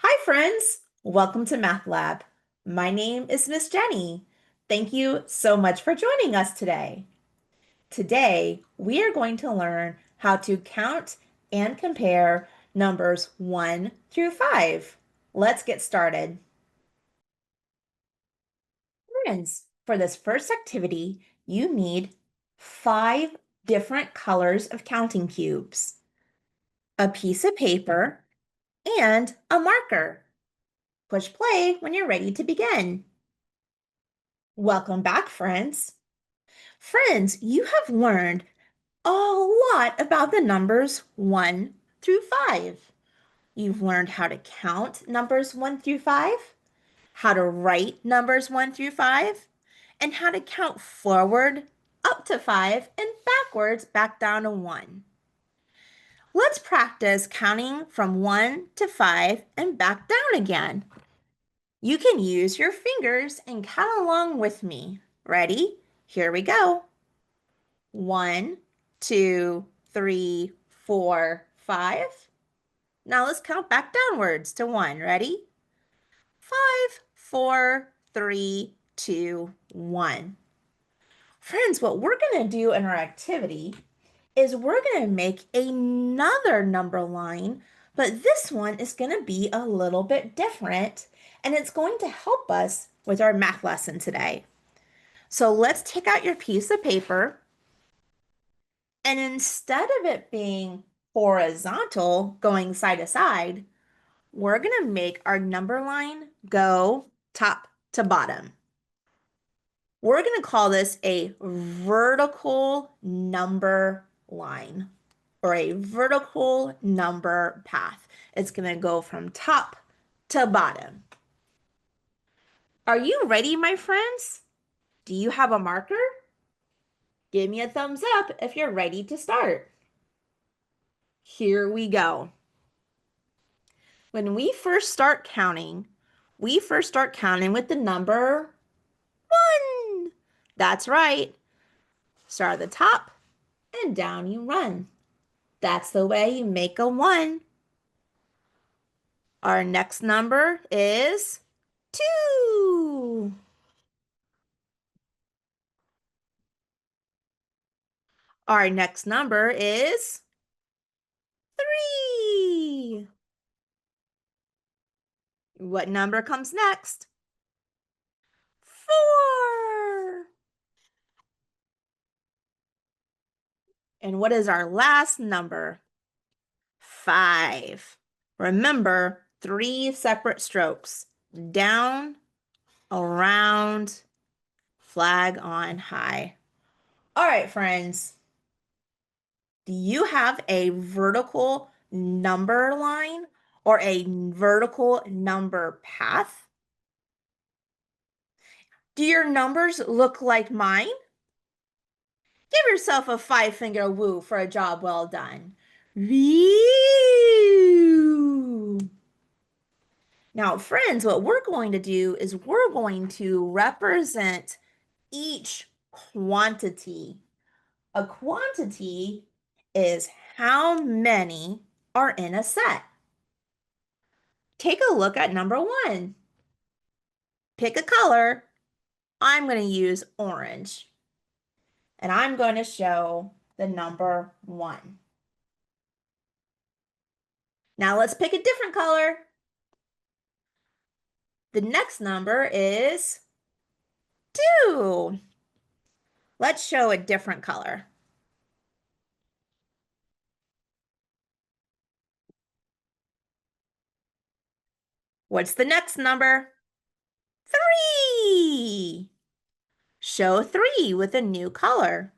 Hi, friends. Welcome to Math Lab. My name is Miss Jenny. Thank you so much for joining us today. Today, we are going to learn how to count and compare numbers 1 through 5. Let's get started. Friends, for this first activity, you need 5 different colors of counting cubes, a piece of paper, and a marker. Push play when you're ready to begin. Welcome back, friends. Friends, you have learned a lot about the numbers 1 through 5. You've learned how to count numbers 1 through 5, how to write numbers 1 through 5, and how to count forward up to 5 and backwards back down to 1. Let's practice counting from 1 to 5 and back down again. You can use your fingers and count along with me. Ready? Here we go. 1, 2, 3, 4, 5. Now let's count back downwards to 1. Ready? 5, 4, 3, 2, 1. Friends, what we're going to do in our activity is we're going to make another number line, but this one is going to be a little bit different, and it's going to help us with our math lesson today. So let's take out your piece of paper, and instead of it being horizontal, going side to side, we're going to make our number line go top to bottom. We're going to call this a vertical number line or a vertical number path. It's going to go from top to bottom. Are you ready, my friends? Do you have a marker? Give me a thumbs up if you're ready to start. Here we go. When we first start counting, with the number 1. That's right. Start at the top and down you run. That's the way you make a 1. Our next number is 2. Our next number is 3. What number comes next? 4. And what is our last number? 5. Remember, 3 separate strokes. Down, around, flag on high. All right, friends. Do you have a vertical number line or a vertical number path? Do your numbers look like mine? Give yourself a 5-finger woo for a job well done. Woo! Now, friends, what we're going to do is we're going to represent each quantity. A quantity is how many are in a set. Take a look at number 1. Pick a color. I'm going to use orange. And I'm going to show the number 1. Now let's pick a different color. The next number is 2. Let's show a different color. What's the next number? 3. Show 3 with a new color.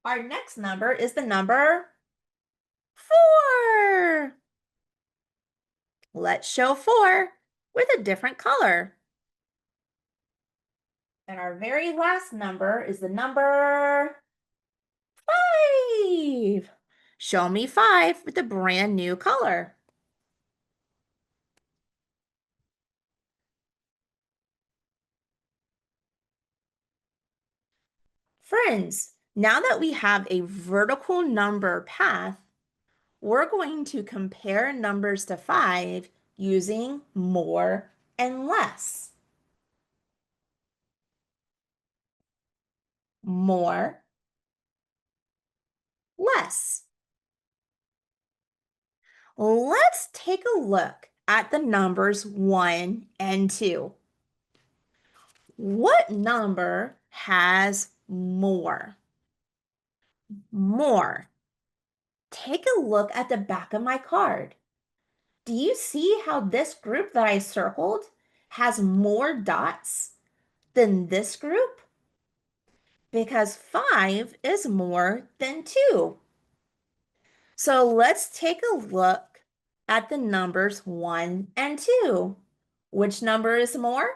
Our next number is the number 4. Let's show 4 with a different color. And our very last number is the number 5. Show me 5 with a brand new color. Friends, now that we have a vertical number path, we're going to compare numbers to 5 using more and less. More, less. Let's take a look at the numbers 1 and 2. What number has more? More. Take a look at the back of my card. Do you see how this group that I circled has more dots than this group? Because 5 is more than 2. So let's take a look at the numbers 1 and 2. Which number is more?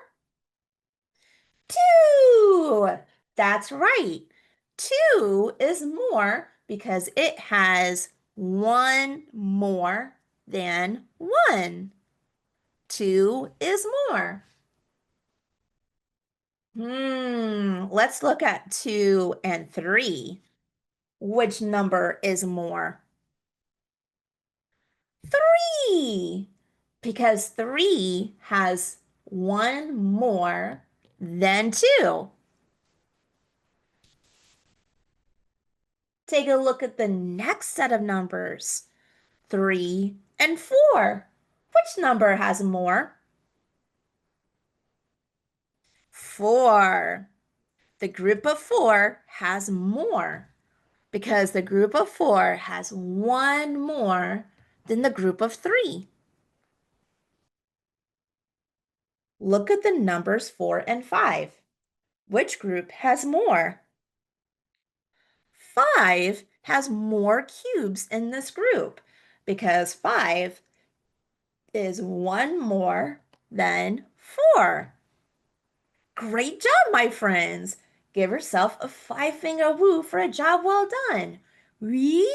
2. That's right. 2 is more because it has one more than 1. 2 is more. Let's look at 2 and 3. Which number is more? 3. Because 3 has one more than 2. Take a look at the next set of numbers. 3 and 4. Which number has more? 4. The group of 4 has more because the group of 4 has one more than the group of 3. Look at the numbers 4 and 5. Which group has more? 5 has more cubes in this group because 5 is one more than 4. Great job, my friends. Give yourself a 5-finger woo for a job well done. Woo!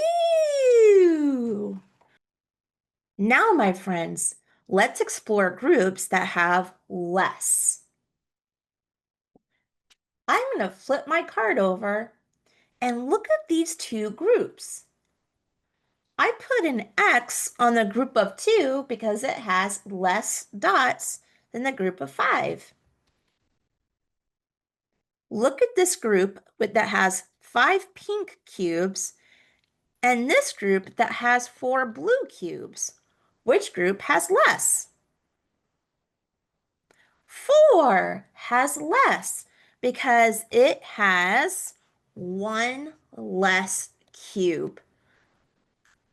Now, my friends, let's explore groups that have less. I'm going to flip my card over and look at these two groups. I put an X on the group of 2 because it has less dots than the group of 5. Look at this group that has 5 pink cubes and this group that has 4 blue cubes. Which group has less? 4 has less because it has one less cube.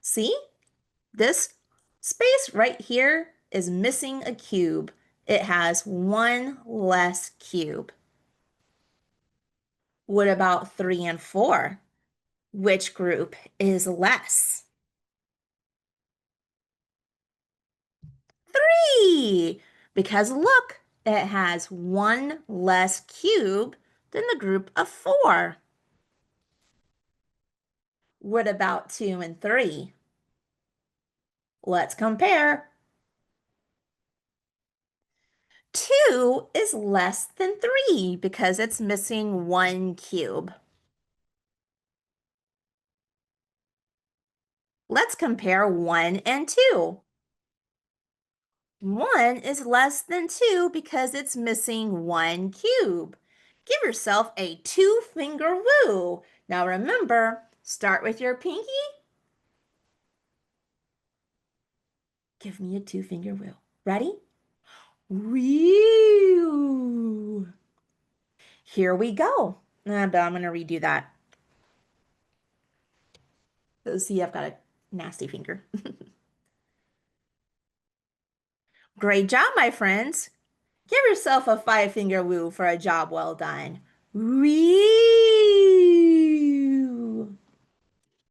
See? This space right here is missing a cube. It has one less cube. What about 3 and 4? Which group is less? 3, because look, it has one less cube than the group of 4. What about 2 and 3? Let's compare. 2 is less than 3 because it's missing one cube. Let's compare 1 and 2. 1 is less than 2 because it's missing one cube. Give yourself a 2-finger woo. Now remember, start with your pinky. Give me a 2-finger woo. Ready? Woo! Here we go. But I'm going to redo that. See, I've got a nasty finger. Great job, my friends. Give yourself a 5-finger woo for a job well done. Woo!